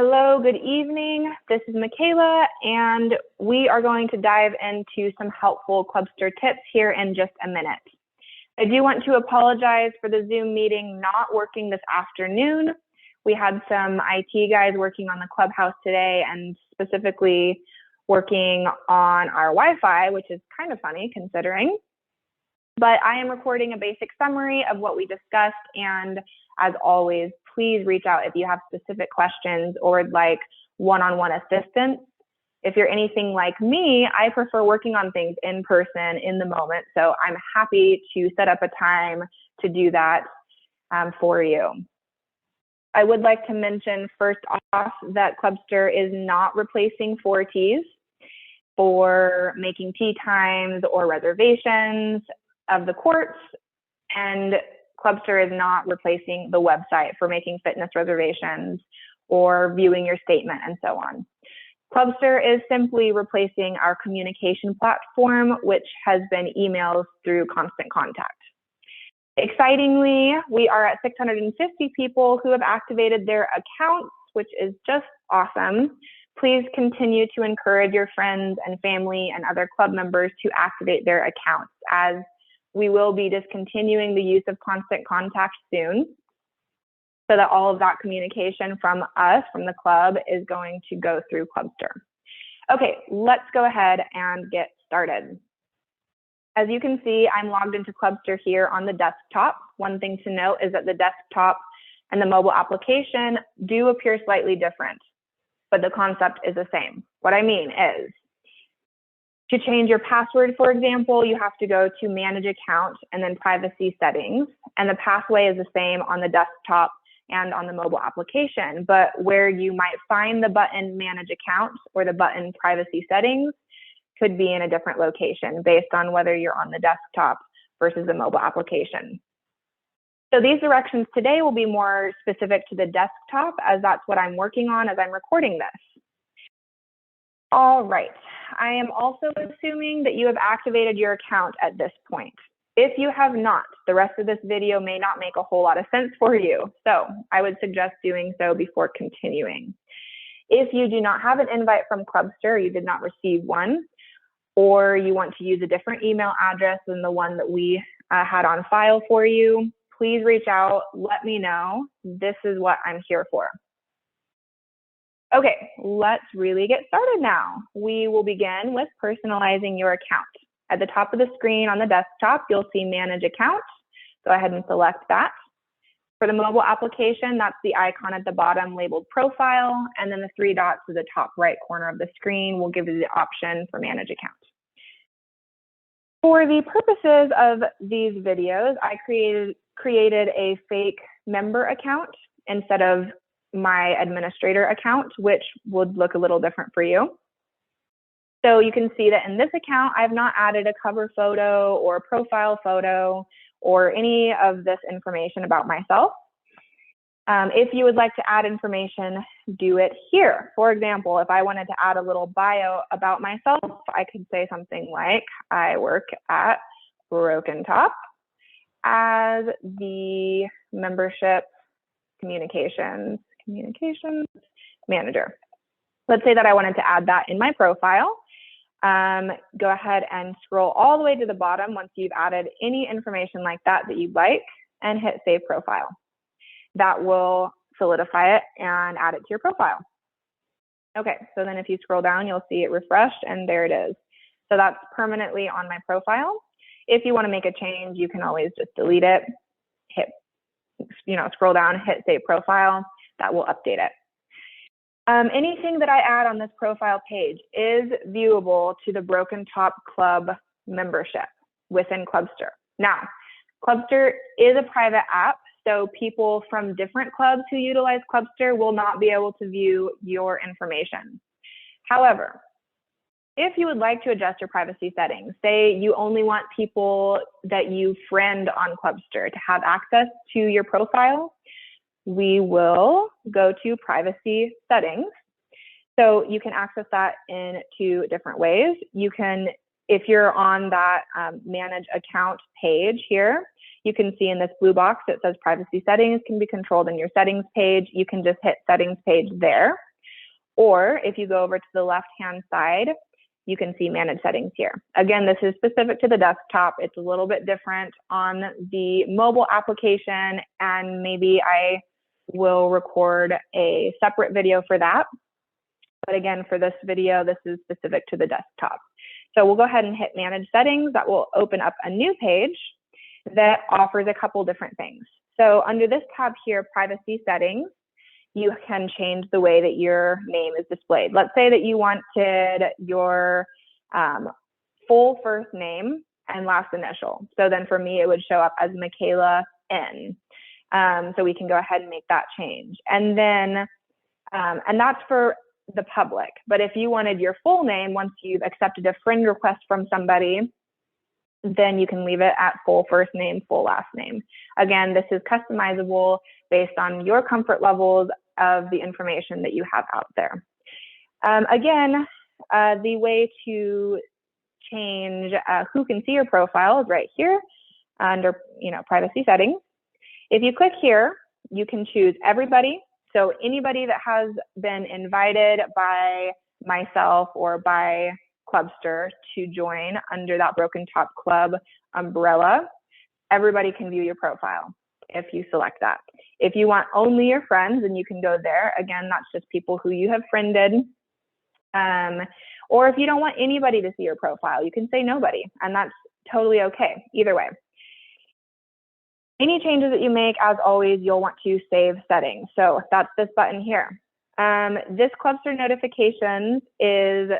Hello, good evening. This is Michaela, and we are going to dive into some helpful Clubster tips here in just a minute. I do want to apologize for the Zoom meeting not working this afternoon. We had some IT guys working on the Clubhouse today and specifically working on our Wi-Fi, which is kind of funny considering. But I am recording a basic summary of what we discussed, and as always, please reach out if you have specific questions or would like one-on-one assistance. If you're anything like me, I prefer working on things in person in the moment, so I'm happy to set up a time to do that for you. I would like to mention first off that Clubster is not replacing 4Ts for making tea times or reservations of the courts, and Clubster is not replacing the website for making fitness reservations or viewing your statement and so on. Clubster is simply replacing our communication platform, which has been emails through Constant Contact. Excitingly, we are at 650 people who have activated their accounts, which is just awesome. Please continue to encourage your friends and family and other club members to activate their accounts, as we will be discontinuing the use of Constant Contact soon, so that all of that communication from us, from the club, is going to go through Clubster. Okay, let's go ahead and get started. As you can see, I'm logged into Clubster here on the desktop. One thing to note is that the desktop and the mobile application do appear slightly different, but the concept is the same. What I mean is, to change your password, for example, you have to go to Manage Account and then Privacy Settings, and the pathway is the same on the desktop and on the mobile application, but where you might find the button Manage Account or the button Privacy Settings could be in a different location based on whether you're on the desktop versus the mobile application. So these directions today will be more specific to the desktop, as that's what I'm working on as I'm recording this. All right, I am also assuming that you have activated your account at this point. If you have not, the rest of this video may not make a whole lot of sense for you, so I would suggest doing so before continuing. If you do not have an invite from Clubster, you did not receive one, or you want to use a different email address than the one that we had on file for you, please reach out, let me know. This is what I'm here for. Okay, let's really get started now. We will begin with personalizing your account. At the top of the screen on the desktop, you'll see Manage Account. Go ahead and select that. For the mobile application, that's the icon at the bottom labeled Profile, and then the three dots at the top right corner of the screen will give you the option for Manage Account. For the purposes of these videos, I created a fake member account instead of my administrator account, which would look a little different for you. So you can see that in this account, I've not added a cover photo or a profile photo or any of this information about myself. If you would like to add information, do it here. For example, if I wanted to add a little bio about myself, I could say something like, I work at Broken Top as the membership communications manager. Let's say that I wanted to add that in my profile. Go ahead and scroll all the way to the bottom once you've added any information like that you'd like, and hit Save Profile. That will solidify it and add it to your profile. Okay, so then if you scroll down, you'll see it refreshed, and there it is. So that's permanently on my profile. If you want to make a change, you can always just delete it, hit, scroll down, hit Save Profile. That will update it. Anything that I add on this profile page is viewable to the Broken Top Club membership within Clubster. Now, Clubster is a private app, so people from different clubs who utilize Clubster will not be able to view your information. However, if you would like to adjust your privacy settings, say you only want people that you friend on Clubster to have access to your profile, we will go to Privacy Settings. So you can access that in two different ways. You can, if you're on that Manage Account page here, you can see in this blue box that says Privacy Settings can be controlled in your Settings page. You can just hit Settings page there. Or if you go over to the left-hand side, you can see manage settings here. Again, this is specific to the desktop. It's a little bit different on the mobile application, and maybe I will record a separate video for that. But again, for this video, this is specific to the desktop. So we'll go ahead and hit manage settings. That will open up a new page that offers a couple different things. So under this tab here, privacy settings, you can change the way that your name is displayed. Let's say that you wanted your full first name and last initial. So then for me, it would show up as Michaela N. So we can go ahead and make that change. And then, and that's for the public. But if you wanted your full name, once you've accepted a friend request from somebody, then you can leave it at full first name, full last name. Again, this is customizable based on your comfort levels of the information that you have out there. Again, the way to change who can see your profile is right here under privacy settings. If you click here, you can choose everybody. So anybody that has been invited by myself or by Clubster to join under that Broken Top Club umbrella, everybody can view your profile if you select that. If you want only your friends, then you can go there. Again, that's just people who you have friended. Or if you don't want anybody to see your profile, you can say nobody, and that's totally okay, either way. Any changes that you make, as always, you'll want to save settings. So that's this button here. This Clubster notifications is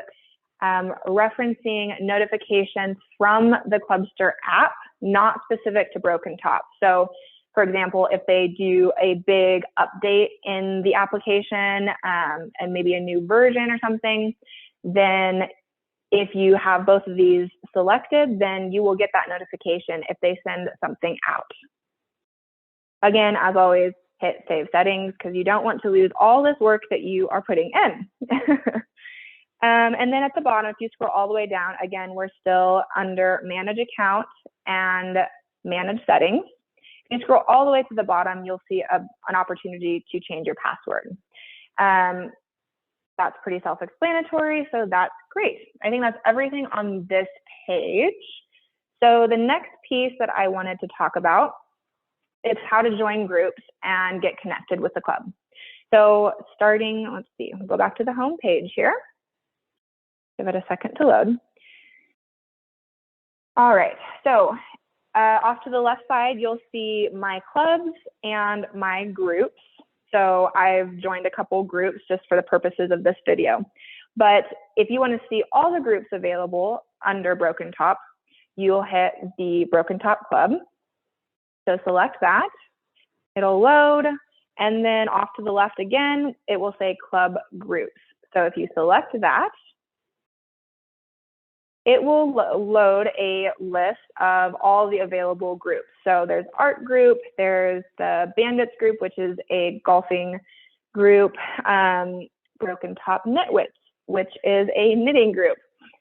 referencing notifications from the Clubster app, not specific to Broken Top. So for example, if they do a big update in the application and maybe a new version or something, then if you have both of these selected, then you will get that notification if they send something out. Again, as always, hit save settings because you don't want to lose all this work that you are putting in. And then at the bottom, if you scroll all the way down, again, we're still under manage account and manage settings. If you scroll all the way to the bottom, you'll see an opportunity to change your password. That's pretty self-explanatory, so that's great. I think that's everything on this page. So the next piece that I wanted to talk about is how to join groups and get connected with the club. So starting, let's see, we'll go back to the home page here. Give it a second to load. All right, so off to the left side, you'll see my clubs and my groups. So I've joined a couple groups just for the purposes of this video. But if you want to see all the groups available under Broken Top, you'll hit the Broken Top Club. So select that, it'll load, and then off to the left again, it will say Club Groups. So if you select that, it will load a list of all the available groups. So there's art group, there's the bandits group, which is a golfing group, Broken Top Knitwits, which is a knitting group.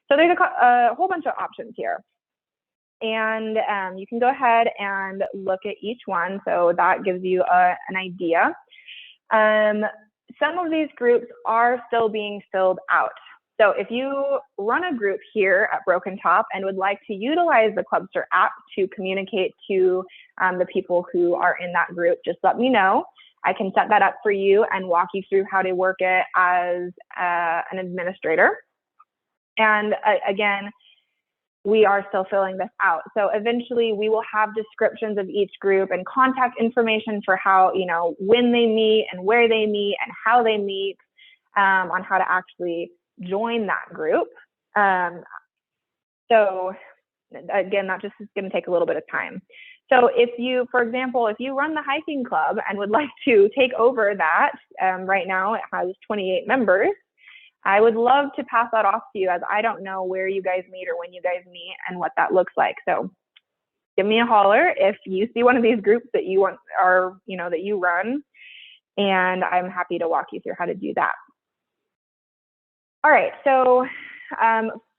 So there's a whole bunch of options here. And you can go ahead and look at each one. So that gives you an idea. Some of these groups are still being filled out. So if you run a group here at Broken Top and would like to utilize the Clubster app to communicate to the people who are in that group, just let me know. I can set that up for you and walk you through how to work it as an administrator. And again, we are still filling this out. So eventually we will have descriptions of each group and contact information for how, when they meet and where they meet and how they meet, on how to actually join that group. So again, that just is going to take a little bit of time. So if you, for example, if you run the hiking club and would like to take over that, right now it has 28 members, I would love to pass that off to you, as I don't know where you guys meet or when you guys meet and what that looks like. So give me a holler if you see one of these groups that you want, or that you run, and I'm happy to walk you through how to do that. All right, so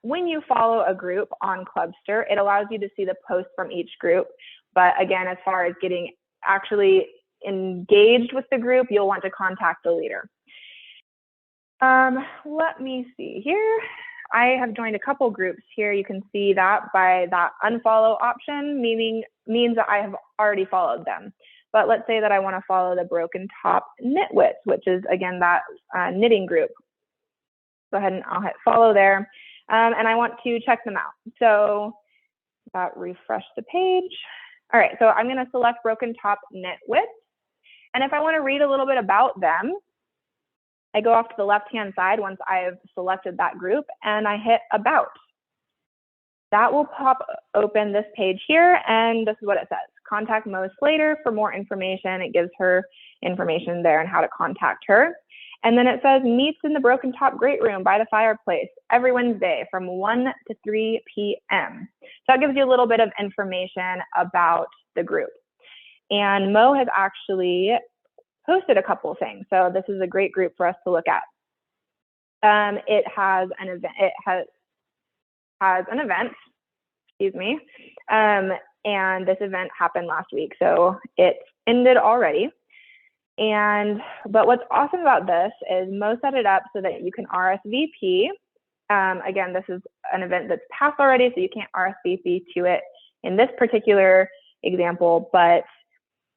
when you follow a group on Clubster, it allows you to see the posts from each group. But again, as far as getting actually engaged with the group, you'll want to contact the leader. Let me see here. I have joined a couple groups here. You can see that by that unfollow option, means that I have already followed them. But let's say that I want to follow the Broken Top Knitwits, which is again that knitting group. Go ahead and I'll hit follow there. And I want to check them out. So refresh the page. All right, so I'm going to select Broken Top Knitwits. And if I want to read a little bit about them, I go off to the left-hand side once I've selected that group and I hit about. That will pop open this page here, and this is what it says. Contact Mo Slater for more information. It gives her information there and how to contact her. And then it says meets in the Broken Top Great Room by the fireplace every Wednesday from 1 to 3 p.m. So that gives you a little bit of information about the group. And Mo has actually posted a couple of things. So this is a great group for us to look at. It has an event. It has an event, excuse me. And this event happened last week, so it ended already. But what's awesome about this is Mo set it up so that you can RSVP. Again, this is an event that's passed already, so you can't RSVP to it in this particular example, but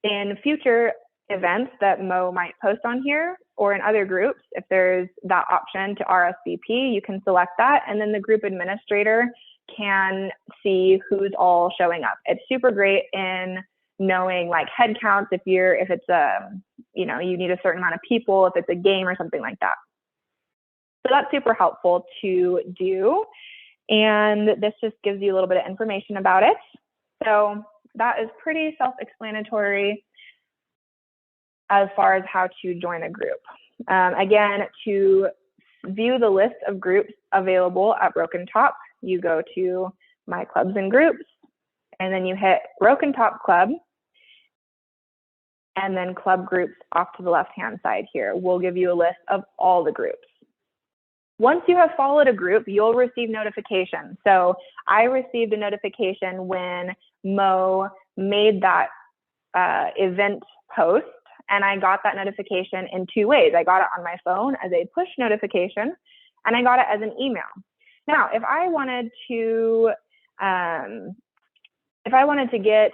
in future events that Mo might post on here or in other groups, if there's that option to RSVP, you can select that, and then the group administrator can see who's all showing up. It's super great in knowing like head counts if it's you need a certain amount of people, if it's a game or something like that. So that's super helpful to do, and this just gives you a little bit of information about it. So that is pretty self-explanatory as far as how to join a group. Again, to view the list of groups available at Broken Top, you go to My Clubs and Groups, and then you hit Broken Top Club, and then Club Groups off to the left-hand side here. We'll give you a list of all the groups. Once you have followed a group, you'll receive notifications. So I received a notification when Mo made that event post, and I got that notification in two ways. I got it on my phone as a push notification, and I got it as an email. Now, if I wanted to get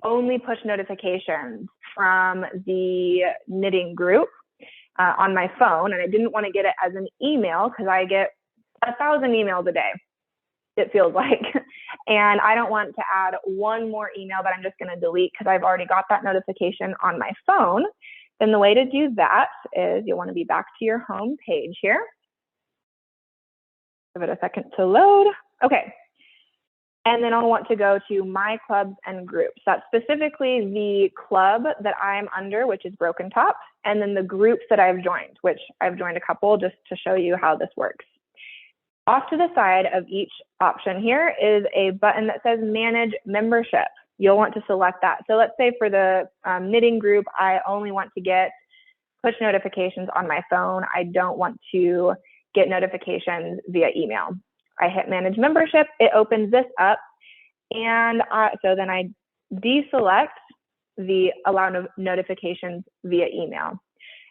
only push notifications from the knitting group on my phone, and I didn't want to get it as an email because I get 1,000 emails a day, it feels like. And I don't want to add one more email that I'm just going to delete because I've already got that notification on my phone. Then the way to do that is you'll want to be back to your home page here. Give it a second to load. Okay. And then I'll want to go to My Clubs and Groups. That's specifically the club that I'm under, which is Broken Top, and then the groups that I've joined, which I've joined a couple just to show you how this works. Off to the side of each option here is a button that says Manage Membership. You'll want to select that. So let's say for the knitting group, I only want to get push notifications on my phone. I don't want to get notifications via email. I hit Manage Membership, it opens this up, and so then I deselect the Allow Notifications via email,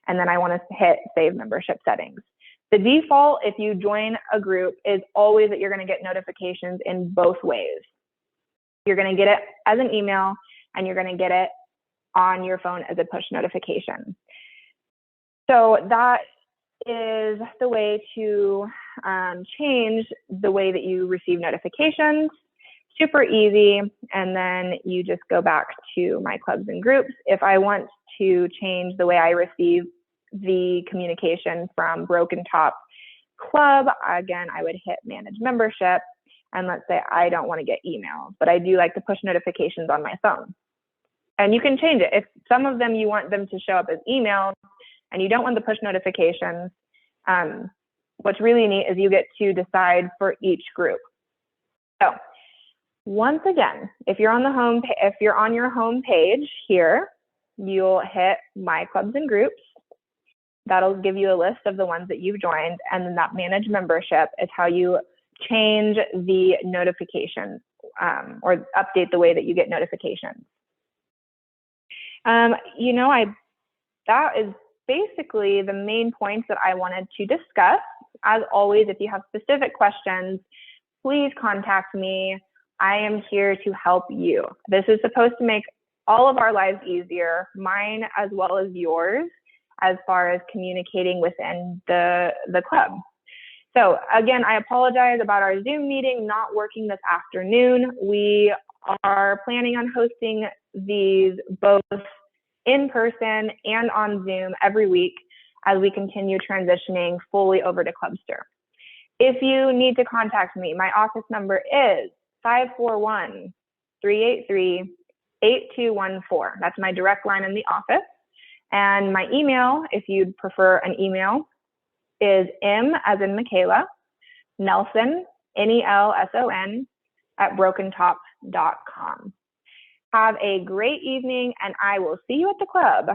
and then I want to hit Save Membership Settings. The default, if you join a group, is always that you're going to get notifications in both ways. You're going to get it as an email, and you're going to get it on your phone as a push notification. So that is the way to change the way that you receive notifications. Super easy. And then you just go back to My Clubs and Groups. If I want to change the way I receive the communication from Broken Top Club, again, I would hit Manage Membership. And let's say I don't want to get emails, but I do like to push notifications on my phone. And you can change it. If some of them you want them to show up as emails, and you don't want the push notifications, what's really neat is you get to decide for each group. So once again, if you're on your home page here, you'll hit My Clubs and Groups. That'll give you a list of the ones that you've joined, and then that Manage Membership is how you change the notifications or update the way that you get notifications. That is basically the main points that I wanted to discuss. As always, if you have specific questions, please contact me. I am here to help you. This is supposed to make all of our lives easier, mine as well as yours, as far as communicating within the club. So again, I apologize about our Zoom meeting not working this afternoon. We are planning on hosting these both in person and on Zoom every week as we continue transitioning fully over to Clubster. If you need to contact me, my office number is 541-383-8214. That's my direct line in the office. And my email, if you'd prefer an email, is M as in Michaela, Nelson, Nelson, @brokentop.com. Have a great evening, and I will see you at the club.